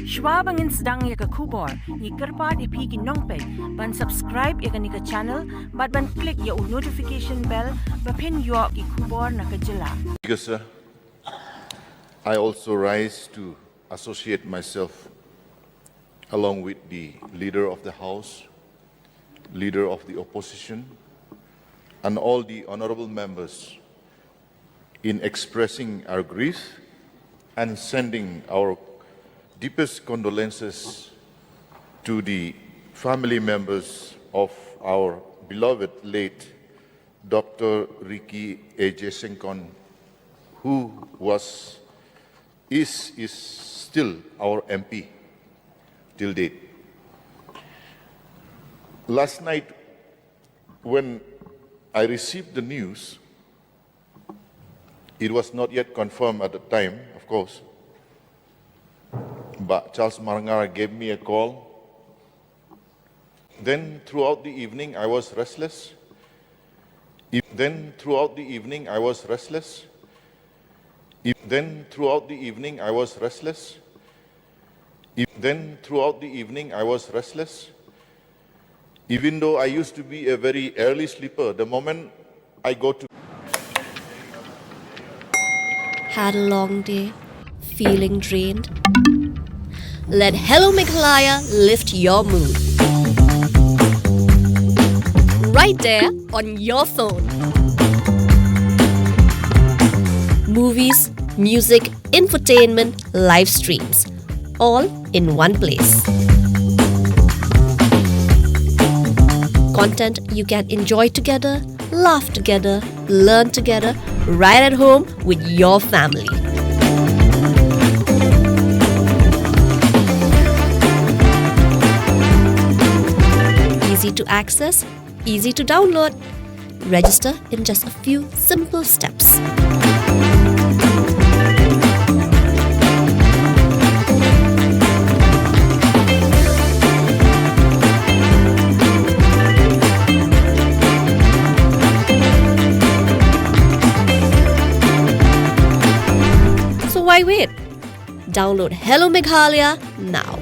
Shwabangin sedang ya ke kubor, ni kerpat ipi ki nongpek, ban subscribe ya ke ni ke channel, ban klik ya notification bell, bapin yo ki kubor na ke jylla. Because I also rise to associate myself along with the leader of the House, leader of the opposition, and all the honorable members in expressing our grief and sending our deepest condolences to the family members of our beloved late Dr. Ricky A.J. Synkon, who is still our MP till date. Last night, when I received the news, it was not yet confirmed at the time, of course, but Charles Marangara gave me a call. Then throughout the evening, I was restless. Even though I used to be a very early sleeper, the moment I go to Had a long day, feeling drained? Let Hello Meghalaya lift your mood. Right there on your phone. Movies, music, infotainment, live streams, all in one place. Content you can enjoy together, laugh together, learn together, right at home with your family. Easy to access, easy to download. Register in just a few simple steps. So why wait? Download Hello Meghalaya now.